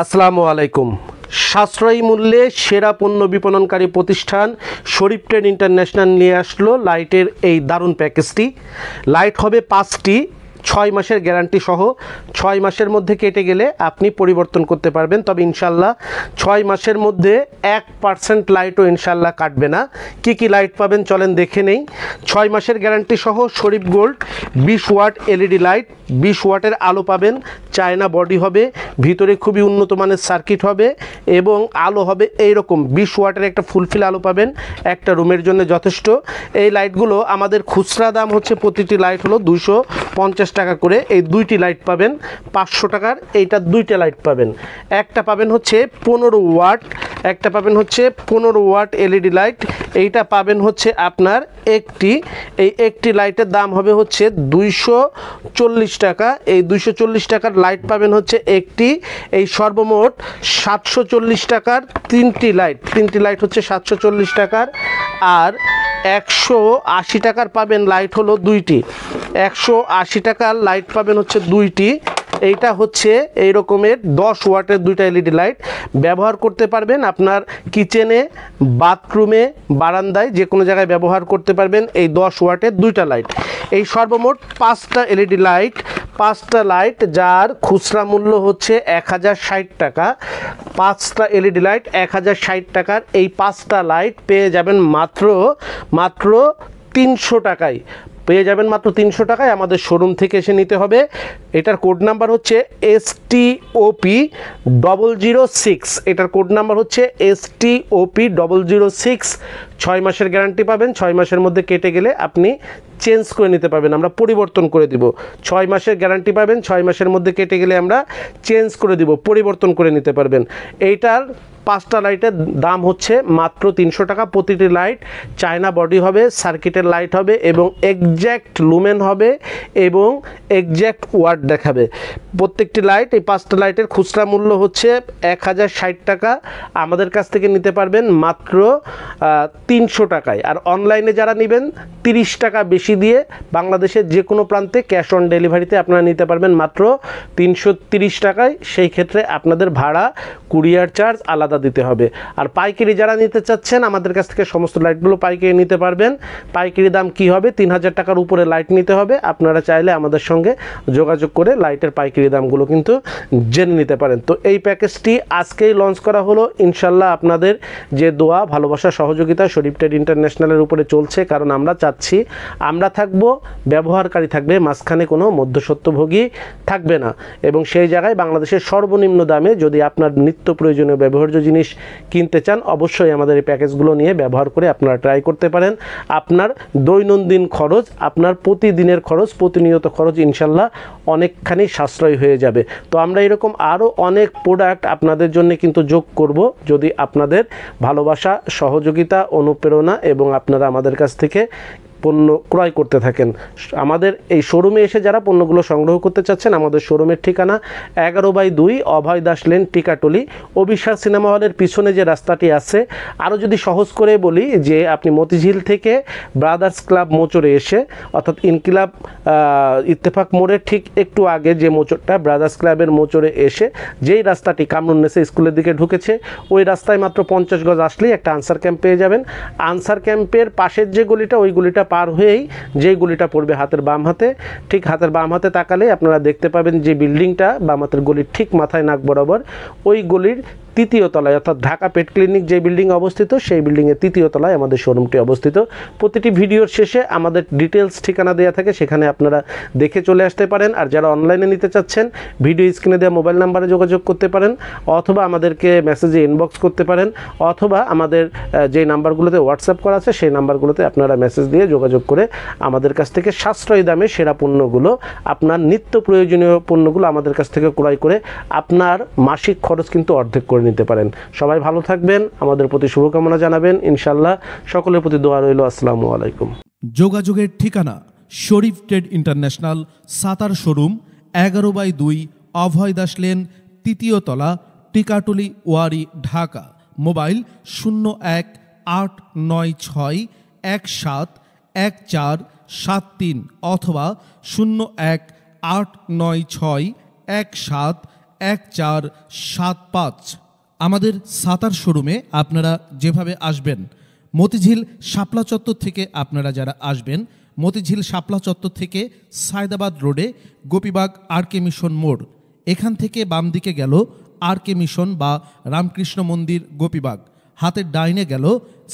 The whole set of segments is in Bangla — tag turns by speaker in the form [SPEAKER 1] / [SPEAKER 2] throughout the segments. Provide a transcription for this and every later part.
[SPEAKER 1] আসসালামু আলাইকুম। সাশ্রয়ী মূল্যে সেরা পণ্য বিপণনকারী প্রতিষ্ঠান শরীফ ট্রেড ইন্টারন্যাশনাল নিয়ে আসলো লাইটের এই দারুণ প্যাকেজটি। লাইট হবে 5টি, 6 মাসের গ্যারান্টি সহ। 6 মাসের মধ্যে কেটে গেলে আপনি পরিবর্তন করতে পারবেন, তবে ইনশাল্লাহ 6 মাসের মধ্যে 1% লাইটও ইনশাল্লাহ কাটবে না। কি কি লাইট পাবেন চলেন দেখে নেই। 6 মাসের গ্যারান্টি সহ শরীফ গোল্ড 20 ওয়াট এলইডি লাইট, 20 ওয়াটের আলো পাবেন, চায়না বডি হবে, ভিতরে খুবই উন্নত মানের সার্কিট হবে এবং আলো হবে এইরকম 20 ওয়াটের একটা ফুলফিল আলো পাবেন, একটা রুমের জন্য যথেষ্ট। এই লাইটগুলো আমাদের খুচরা দাম হচ্ছে প্রতিটি লাইট হলো 250 টাকা করে। এই 2টি লাইট পাবেন 500 টাকার, এইটা 2টা লাইট পাবেন। একটা পাবেন হচ্ছে 15 ওয়াট, একটা পাবেন হচ্ছে 15 ওয়াট এলইডি লাইট, এইটা পাবেন হচ্ছে আপনার একটি লাইটের দাম হবে হচ্ছে 240 টাকা। এই 240 টাকার লাইট পাবেন হচ্ছে একটি। এই সর্বমোট 740 টাকার তিনটি লাইট হচ্ছে 740 টাকার। আর 180 টাকার পাবেন লাইট হলো 2টি। 180 টাকার লাইট পাবেন হচ্ছে 2টি। এইটা হচ্ছে এই রকমের 10 ওয়াটের 2টা এলইডি লাইট ব্যবহার করতে পারবেন আপনার কিচেনে, বাথরুমে, বারান্দায়, যে কোনো জায়গায় ব্যবহার করতে পারবেন এই 10 ওয়াটের 2টা লাইট। এই সর্বমোট 5টা এলইডি লাইট, 5টা লাইট যার খুচরা মূল্য হচ্ছে 1060 টাকা। 5টা এলইডি লাইট 1060 টাকার। এই 5টা লাইট পেয়ে যাবেন মাত্র 300 টাকায়। পেয়ে যাবেন মাত্র 300 টাকায়। আমাদের শোরুম থেকে এসে নিতে হবে। এটার কোড নাম্বার হচ্ছে STOP006। এটার কোড নাম্বার হচ্ছে STOP006। 6 মাসের গ্যারান্টি পাবেন। 6 মাসের মধ্যে কেটে গেলে আপনি চেঞ্জ করে নিতে পারবেন, আমরা পরিবর্তন করে দিব। 6 মাসের গ্যারান্টি পাবেন, 6 মাসের মধ্যে কেটে গেলে আমরা চেঞ্জ করে দিব, পরিবর্তন করে নিতে পারবেন। এইটার 5টা লাইটের দাম হচ্ছে মাত্র 300 টাকা। প্রতিটি লাইট চায়না বডি হবে, সার্কিটের লাইট হবে এবং এক্স্যাক্ট লুমেন হবে এবং এক্স্যাক্ট ওয়াট দেখাবে প্রত্যেকটি লাইট। এই 5টা লাইটের খুচরা মূল্য হচ্ছে 1060 টাকা। আমাদের কাছ থেকে নিতে পারবেন মাত্র 300 টাকায়। আর অনলাইনে যারা নেবেন 30 টাকা বেশি দিয়ে বাংলাদেশের যে কোনো প্রান্তে ক্যাশ অন ডেলিভারিতে আপনারা নিতে পারবেন মাত্র 330 টাকায়। সেই ক্ষেত্রে আপনাদের ভাড়া, কুরিয়ার চার্জ আলাদা দিতে হবে। আর পাইকারি যারা নিতে চাচ্ছেন আমাদের কাছ থেকে সমস্ত লাইটগুলো পাইকারি নিতে পারবেন। পাইকারি দাম কি হবে? 3000 টাকার উপরে লাইট নিতে হবে। আপনারা চাইলে আমাদের সঙ্গে যোগাযোগ করে লাইটের পাইকারি দামগুলো কিন্তু জেনে নিতে পারেন। তো এই প্যাকেজটি আজকেই লঞ্চ করা হলো। ইনশাল্লাহ আপনাদের যে দোয়া, ভালোবাসা, সহযোগিতা শরীফ ট্রেড ইন্টারন্যাশনালের উপরে চলছে, কারণ আমরা চাচ্ছি আমরা থাকব, ব্যবহারকারী থাকবে, মাঝখানে কোনো মধ্যস্বত্বভোগী থাকবে না। এবং সেই জায়গায় বাংলাদেশের সর্বনিম্ন দামে যদি আপনার নিত্য প্রয়োজনীয় ব্যবহার্য জিনিস কিনতে চান, অবশ্যই আমাদের এই প্যাকেজগুলো নিয়ে ব্যবহার করে আপনারা ট্রাই করতে পারেন। আপনার দৈনন্দিন খরচ, আপনার প্রতিদিনের খরচ, প্রতিনিয়ত খরচ ইনশাল্লাহ অনেকখানি সাশ্রয় হয়ে যাবে। তো আমরা এরকম আরও অনেক প্রোডাক্ট আপনাদের জন্য কিন্তু যোগ করব, যদি আপনাদের ভালোবাসা, সহযোগিতা, অনুপ্রেরণা এবং আপনারা আমাদের কাছ থেকে পণ্য ক্রয় করতে থাকেন। আমাদের এই শোরুমে এসে যারা পণ্যগুলো সংগ্রহ করতে চাচ্ছেন, আমাদের শোরুমের ঠিকানা 11/2 অভয় দাস লেন, টিকাটলি, অবিশ্বাস সিনেমা হলের পিছনে যে রাস্তাটি আছে। আরও যদি সহজ করে বলি, যে আপনি মতিঝিল থেকে ব্রাদার্স ক্লাব মোচরে এসে, অর্থাৎ ইনকিলাব ইত্তেফাক মোড়ের ঠিক একটু আগে যে মোচরটা, ব্রাদার্স ক্লাবের মোচরে এসে যেই রাস্তাটি কামরুন্নেসা স্কুলের দিকে ঢুকেছে, ওই রাস্তায় মাত্র 50 গজ আসলেই একটা আনসার ক্যাম্প পেয়ে যাবেন। আনসার ক্যাম্পের পাশের যে গলিটা, ওই গলিটা পার হয়েই যেই গলিটা পড়বে হাতের বাম হাতে, ঠিক হাতের বাম হাতে তাকালে আপনারা দেখতে পাবেন যে বিল্ডিংটা বাম হাতের গলির ঠিক মাথায় নাক বরাবর, ওই গলির 3য় তলায়, অর্থাৎ ঢাকা পেট ক্লিনিক যে বিল্ডিং অবস্থিত, সেই বিল্ডিংয়ের 3য় তলায় আমাদের শোরুমটি অবস্থিত। প্রতিটি ভিডিওর শেষে আমাদের ডিটেলস ঠিকানা দেওয়া থাকে, সেখানে আপনারা দেখে চলে আসতে পারেন। আর যারা অনলাইনে নিতে চাচ্ছেন, ভিডিও স্ক্রিনে দেওয়া মোবাইল নাম্বারে যোগাযোগ করতে পারেন, অথবা আমাদেরকে মেসেজে ইনবক্স করতে পারেন, অথবা আমাদের যেই নাম্বারগুলোতে হোয়াটসঅ্যাপ করা আছে সেই নাম্বারগুলোতে আপনারা মেসেজ দিয়ে যোগাযোগ করে আমাদের কাছ থেকে সাশ্রয়ী দামে সেরা পণ্যগুলো, আপনার নিত্য প্রয়োজনীয় পণ্যগুলো আমাদের কাছ থেকে ক্রয় করে আপনার মাসিক খরচ কিন্তু অর্ধেক করে নিতে পারেন। সবাই ভালো থাকবেন, আমাদের প্রতি শুভকামনা জানাবেন। ইনশাল্লাহ সকলের প্রতি দোয়া রইল। আসসালামু আলাইকুম।
[SPEAKER 2] যোগাযোগের ঠিকানা শরীফ ট্রেড ইন্টারন্যাশনাল, সাতার শোরুম, 11/2 অভয় দাস লেন, 3য় তলা, টিকাটলি, ওয়ারি, ঢাকা। মোবাইল 018961714773 অথবা 01896171 1475। আমাদের সাতার শোরুমে আপনারা যেভাবে আসবেন, মতিঝিল শাপলা চত্বর থেকে আপনারা যারা আসবেন, মতিঝিল শাপলা চত্বর থেকে সায়দাবাদ রোডে গোপীবাগ আরকে মিশন মোড়, এখান থেকে বাম দিকে গেল আরকে মিশন বা রামকৃষ্ণ মন্দির গোপীবাগ, হাতের ডাইনে গেল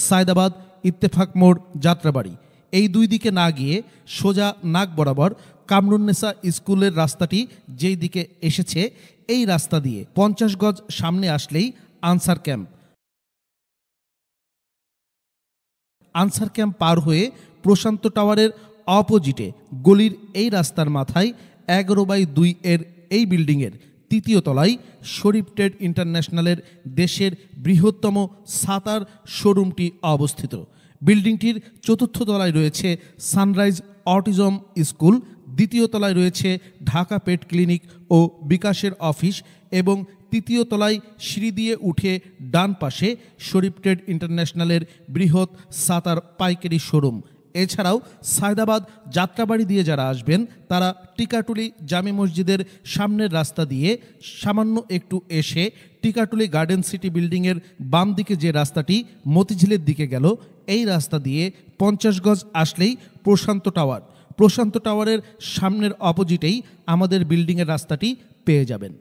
[SPEAKER 2] সায়দাবাদ ইত্তেফাক মোড় যাত্রাবাড়ি। এই দুই দিকে না গিয়ে সোজা নাক বরাবর কামরুন্নেসা স্কুলের রাস্তাটি যেই দিকে এসেছে, এই রাস্তা দিয়ে 50 গজ সামনে আসলেই আনসার ক্যাম্প। আনসার ক্যাম্প পার হয়ে প্রশান্ত টাওয়ারের অপোজিটে গলির এই রাস্তার মাথায় 11/2 এর এই বিল্ডিংয়ের 3য় তলায় শরীফ ট্রেড ইন্টারন্যাশনালের দেশের বৃহত্তম সাতার শোরুমটি অবস্থিত। বিল্ডিংটির 4র্থ তলায় রয়েছে সানরাইজ অটিজম স্কুল, 2য় তলায় রয়েছে ঢাকা পেট ক্লিনিক ও বিকাশের অফিস এবং 3য় তলায় সিঁড়ি দিয়ে উঠে ডান পাশে শরীফ ট্রেড ইন্টারন্যাশনালের বৃহৎ সাতার পাইকারি শোরুম। এছাড়াও সায়দাবাদ যাত্রাবাড়ি দিয়ে যারা আসবেন তারা টিকাটুলি জামে মসজিদের সামনের রাস্তা দিয়ে সামান্য একটু এসে টিকাটুলি গার্ডেন সিটি বিল্ডিংয়ের বাম দিকে যে রাস্তাটি মতিঝিলের দিকে গেল, এই রাস্তা দিয়ে 50 গজ আসলেই প্রশান্ত টাওয়ার। প্রশান্ত টাওয়ারের সামনের অপোজিটেই আমাদের বিল্ডিংয়ের রাস্তাটি পেয়ে যাবেন।